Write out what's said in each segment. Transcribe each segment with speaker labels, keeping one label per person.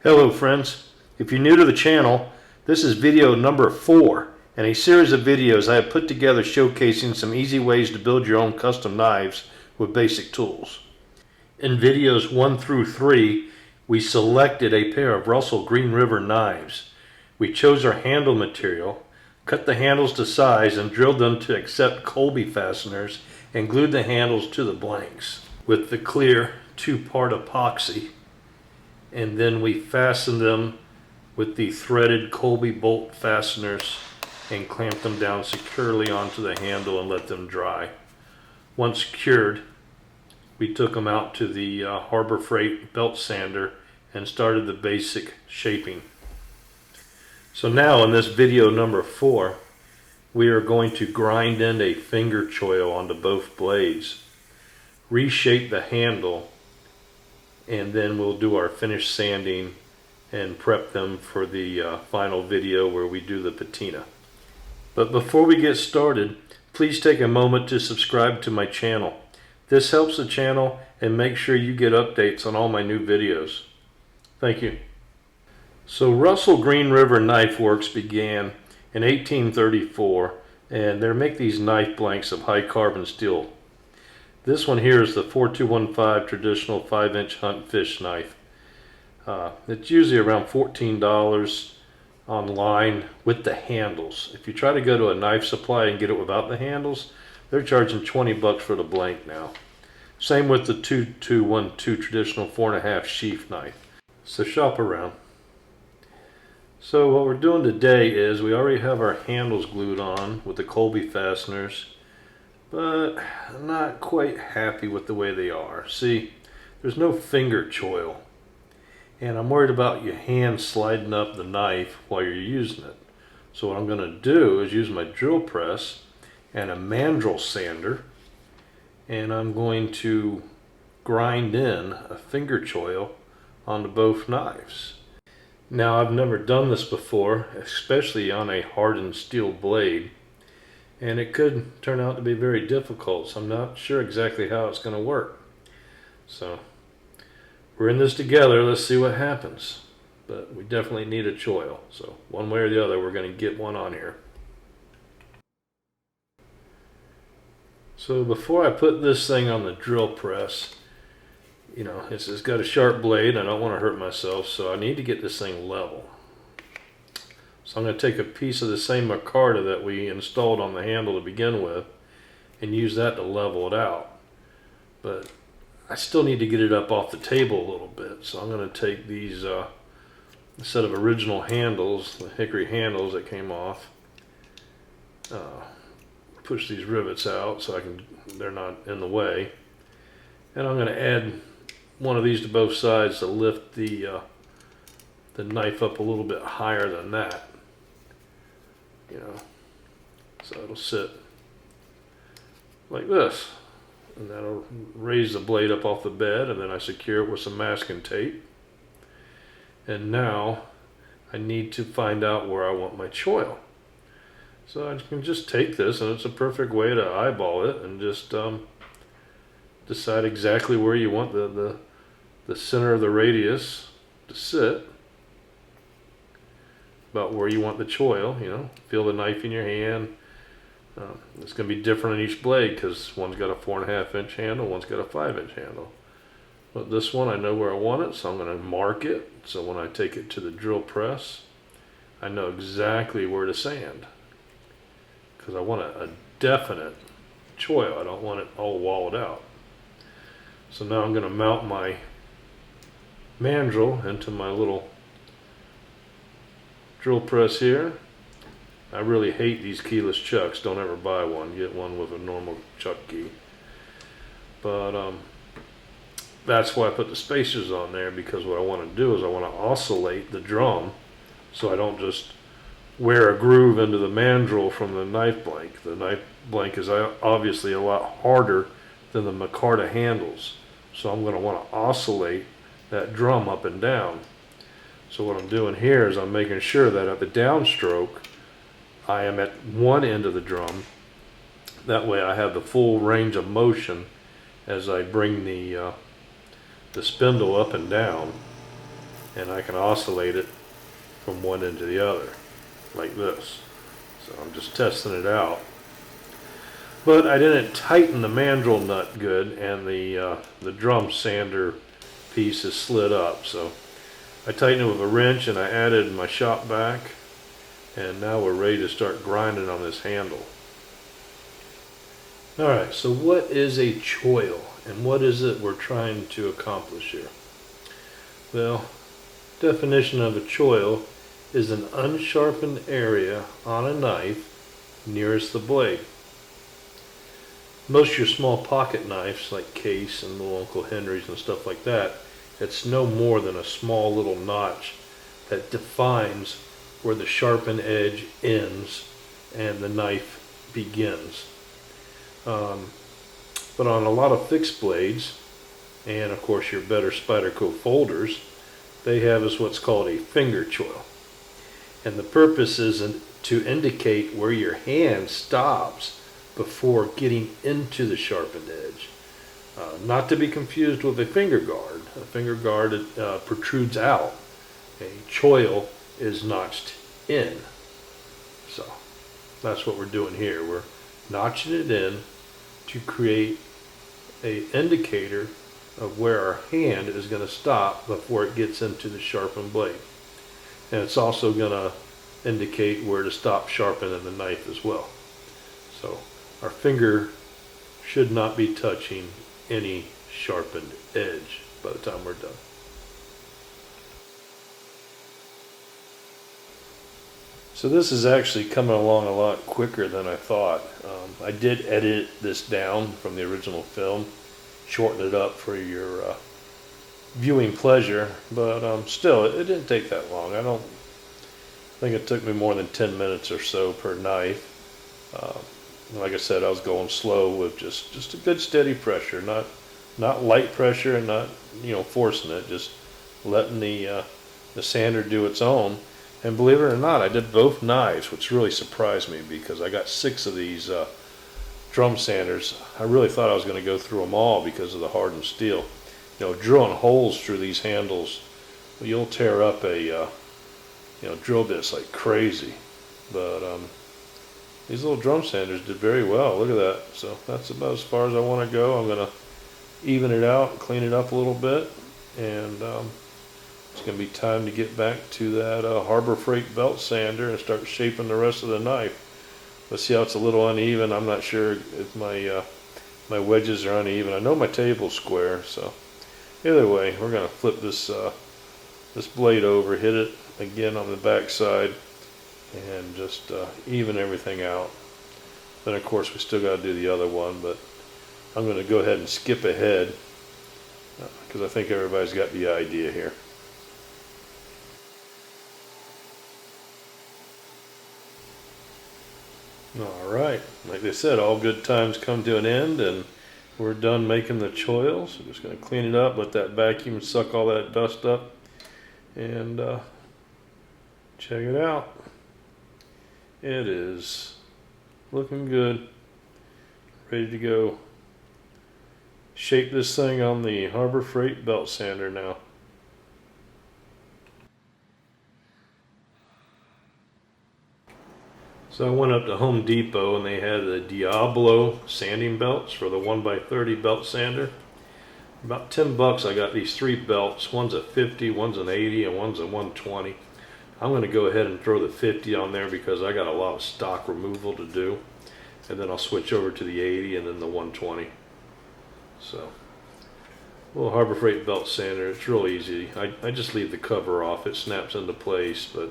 Speaker 1: Hello friends, if you're new to the channel, this is video number 4 in a series of videos I have put together showcasing some easy ways to build your own custom knives with basic tools. In videos 1 through 3, we selected a pair of Russel Green River knives. We chose our handle material, cut the handles to size and drilled them to accept Colby fasteners and glued the handles to the blanks with the clear 2-part epoxy. And then we fastened them with the threaded Colby bolt fasteners and clamped them down securely onto the handle and let them dry. Once cured, we took them out to the Harbor Freight belt sander and started the basic shaping. So now in this video number 4, we are going to grind in a finger choil onto both blades, reshape the handle, and then we'll do our finish sanding and prep them for the final video where we do the patina. But before we get started, please take a moment to subscribe to my channel. This helps the channel and make sure you get updates on all my new videos. Thank you. So Russel Green River Knife Works began in 1834, and they make these knife blanks of high carbon steel. This one here is the 4215 traditional 5-inch hunt fish knife. It's usually around $14 online with the handles. If you try to go to a knife supply and get it without the handles, they're charging 20 bucks for the blank now. Same with the 2212 traditional 4.5 sheath knife. So shop around. So what we're doing today is we already have our handles glued on with the Colby fasteners, but I'm not quite happy with the way they are. See, there's no finger choil, and I'm worried about your hand sliding up the knife while you're using it. So what I'm going to do is use my drill press and a mandrel sander, and I'm going to grind in a finger choil onto both knives. Now, I've never done this before, especially on a hardened steel blade, and it could turn out to be very difficult, so I'm not sure exactly how it's going to work. So we're in this together. Let's see what happens. But we definitely need a choil, so one way or the other we're going to get one on here. So before I put this thing on the drill press, you know, it's got a sharp blade. I don't want to hurt myself, so I need to get this thing level. So I'm going to take a piece of the same micarta that we installed on the handle to begin with and use that to level it out. But I still need to get it up off the table a little bit. So I'm going to take these set of original handles, the hickory handles that came off, push these rivets out so they're not in the way. And I'm going to add one of these to both sides to lift the knife up a little bit higher than that. You know, so it'll sit like this, and that'll raise the blade up off the bed, and then I secure it with some masking tape. And now I need to find out where I want my choil. So I can just take this, and it's a perfect way to eyeball it and just decide exactly where you want the center of the radius to sit, about where you want the choil. You know, feel the knife in your hand. It's going to be different on each blade because one's got a 4.5-inch handle, one's got a 5-inch handle. But this one I know where I want it, so I'm going to mark it. So when I take it to the drill press, I know exactly where to sand, because I want a definite choil. I don't want it all walled out. So now I'm going to mount my mandrel into my little drill press here. I really hate these keyless chucks. Don't ever buy one. Get one with a normal chuck key. But that's why I put the spacers on there, because what I want to do is I want to oscillate the drum so I don't just wear a groove into the mandrel from the knife blank. The knife blank is obviously a lot harder than the micarta handles. So I'm going to want to oscillate that drum up and down. So what I'm doing here is I'm making sure that at the downstroke I am at one end of the drum. That way I have the full range of motion as I bring the spindle up and down. and I can oscillate it from one end to the other, like this. So I'm just testing it out. But I didn't tighten the mandrel nut good, and the drum sander piece is slid up. So I tightened it with a wrench, and I added my shop vac, and now we're ready to start grinding on this handle. Alright, so what is a choil, and what is it we're trying to accomplish here? Well, definition of a choil is an unsharpened area on a knife nearest the blade. Most of your small pocket knives, like Case and little Uncle Henry's and stuff like that, it's no more than a small little notch that defines where the sharpened edge ends and the knife begins. But on a lot of fixed blades, and of course your better Spyderco folders, they have is what's called a finger choil. And the purpose is to indicate where your hand stops before getting into the sharpened edge. Not to be confused with a finger guard. A finger guard protrudes out. A choil is notched in. So that's what we're doing here. We're notching it in to create an indicator of where our hand is going to stop before it gets into the sharpened blade. And it's also going to indicate where to stop sharpening the knife as well. So our finger should not be touching any sharpened edge by the time we're done. So this is actually coming along a lot quicker than I thought. I did edit this down from the original film, shorten it up for your viewing pleasure, but still, it didn't take that long. I don't think it took me more than 10 minutes or so per knife. Like I said, I was going slow with just a good steady pressure, not light pressure and not forcing it, just letting the sander do its own. And believe it or not, I did both knives, which really surprised me because I got 6 of these drum sanders. I really thought I was going to go through them all because of the hardened steel. Drilling holes through these handles, you'll tear up a drill bits like crazy. But these little drum sanders did very well. Look at that. So that's about as far as I want to go. I'm going to even it out, clean it up a little bit, and it's going to be time to get back to that Harbor Freight belt sander and start shaping the rest of the knife. Let's see how it's a little uneven. I'm not sure if my wedges are uneven. I know my table's square, so either way, we're going to flip this this blade over, hit it again on the back side, and just even everything out. Then of course we still got to do the other one, but I'm going to go ahead and skip ahead because I think everybody's got the idea here. Alright, like they said, all good times come to an end, and we're done making the choils. I'm just going to clean it up, let that vacuum suck all that dust up, and check it out. It is looking good, ready to go. Shape this thing on the Harbor Freight belt sander now. So I went up to Home Depot and they had the Diablo sanding belts for the 1x30 belt sander. About 10 bucks I got these 3 belts. One's a 50, one's an 80, and one's a 120. I'm going to go ahead and throw the 50 on there because I got a lot of stock removal to do. And then I'll switch over to the 80 and then the 120. So, little Harbor Freight belt sander, it's real easy. I just leave the cover off. It snaps into place, but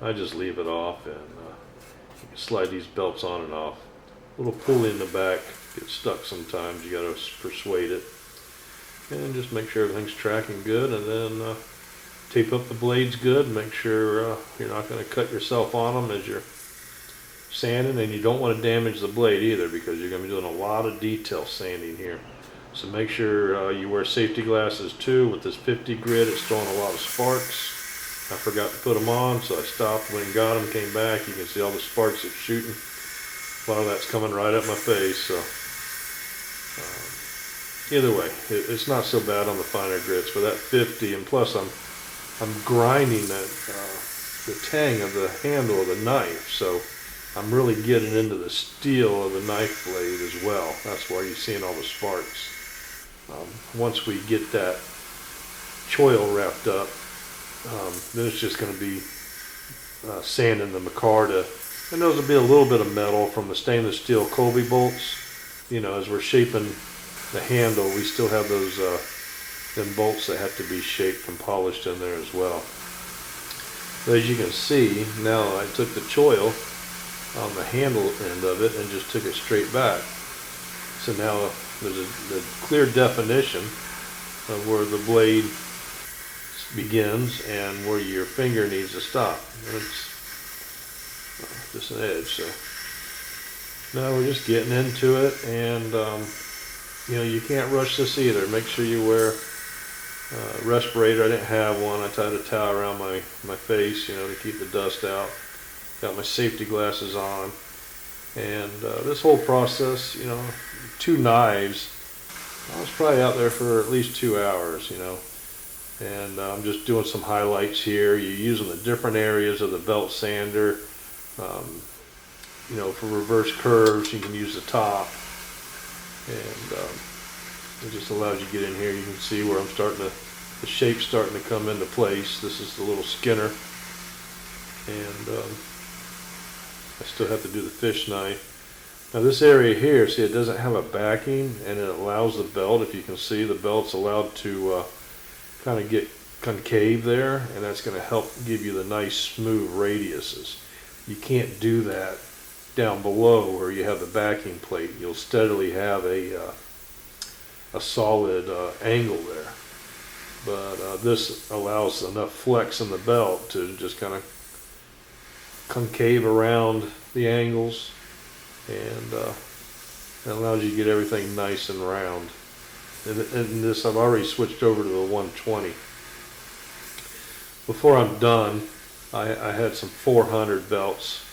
Speaker 1: I just leave it off, and you can slide these belts on and off. A little pulley in the back, gets stuck sometimes, you got to persuade it. And just make sure everything's tracking good, and then tape up the blades good, make sure you're not going to cut yourself on them as you're sanding, and you don't want to damage the blade either because you're going to be doing a lot of detail sanding here. So make sure you wear safety glasses too. With this 50 grit, it's throwing a lot of sparks. I forgot to put them on, so I stopped, went and got them, came back. You can see all the sparks it's shooting. A lot of that's coming right at my face. So either way, it's not so bad on the finer grits. For that 50, and plus I'm I'm grinding the tang of the handle of the knife, so I'm really getting into the steel of the knife blade as well. That's why you're seeing all the sparks. Once we get that choil wrapped up, then it's just going to be sanding the micarta, and those will be a little bit of metal from the stainless steel Colby bolts. You know, as we're shaping the handle, we still have those them bolts that have to be shaped and polished in there as well. But as you can see, now I took the choil on the handle end of it and just took it straight back. So now there's a clear definition of where the blade begins and where your finger needs to stop. And it's just an edge. So now we're just getting into it, and you know, you can't rush this either. Make sure you wear a respirator. I didn't have one. I tied a towel around my face, you know, to keep the dust out. Got my safety glasses on, and this whole process, you know, 2 knives, I was probably out there for at least 2 hours, you know. And I'm just doing some highlights here. You're using the different areas of the belt sander. You know, for reverse curves, you can use the top, and it just allows you to get in here. You can see where I'm starting to, the shape's starting to come into place. This is the little skinner, and I still have to do the fish knife. Now this area here, see, it doesn't have a backing, and it allows the belt, if you can see, the belt's allowed to kind of get concave there, and that's going to help give you the nice smooth radiuses. You can't do that down below where you have the backing plate. You'll steadily have a solid angle there, but this allows enough flex in the belt to just kind of concave around the angles, and it allows you to get everything nice and round. And this, I've already switched over to the 120. Before I'm done, I had some 400 belts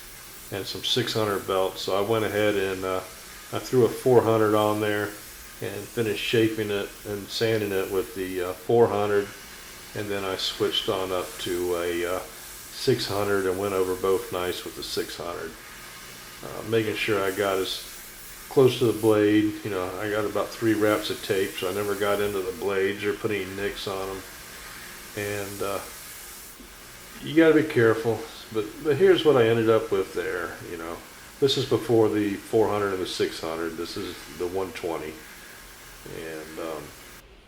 Speaker 1: and some 600 belts, so I went ahead and I threw a 400 on there and finished shaping it and sanding it with the 400, and then I switched on up to a 600 and went over both nice with the 600, making sure I got as close to the blade. You know, I got about 3 wraps of tape, so I never got into the blades or put any nicks on them. And you got to be careful. But here's what I ended up with there. You know, this is before the 400 and the 600. This is the 120, and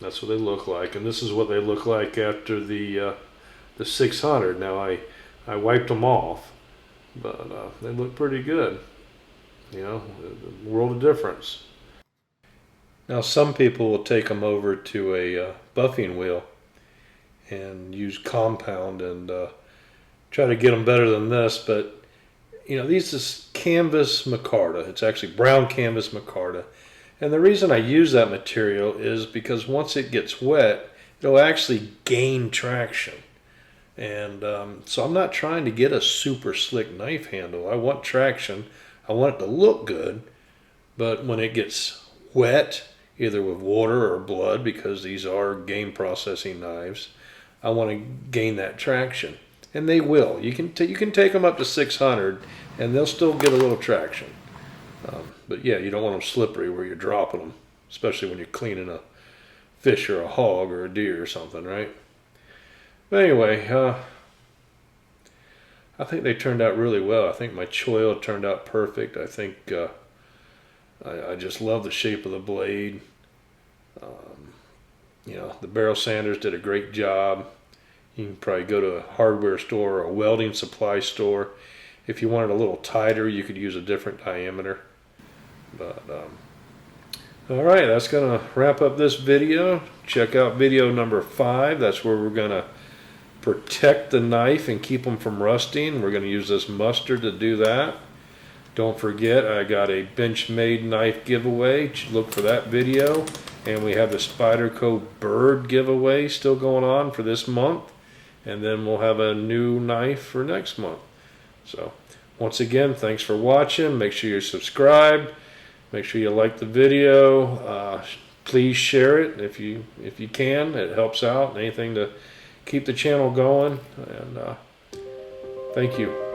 Speaker 1: that's what they look like. And this is what they look like after the 600. Now I wiped them off, but they look pretty good. You know, a world of difference. Now some people will take them over to a buffing wheel and use compound and try to get them better than this, but you know, these is canvas micarta. It's actually brown canvas micarta, and the reason I use that material is because once it gets wet, it'll actually gain traction. And so I'm not trying to get a super slick knife handle. I want traction. I want it to look good, but when it gets wet, either with water or blood, because these are game processing knives, I want to gain that traction. And they will. You can take them up to 600, and they'll still get a little traction. But yeah, you don't want them slippery where you're dropping them, especially when you're cleaning a fish or a hog or a deer or something, right? But anyway, I think they turned out really well. I think my choil turned out perfect. I think I just love the shape of the blade. You know, the barrel sanders did a great job. You can probably go to a hardware store or a welding supply store. If you wanted a little tighter, you could use a different diameter. But all right, that's going to wrap up this video. Check out video number 5. That's where we're going to protect the knife and keep them from rusting. We're going to use this mustard to do that. Don't forget, I got a Benchmade knife giveaway. Look for that video. And we have the Spyderco bird giveaway still going on for this month. And then we'll have a new knife for next month. So once again, thanks for watching. Make sure you're subscribed. Make sure you like the video. Please share it if you can. It helps out. Anything to keep the channel going, and thank you.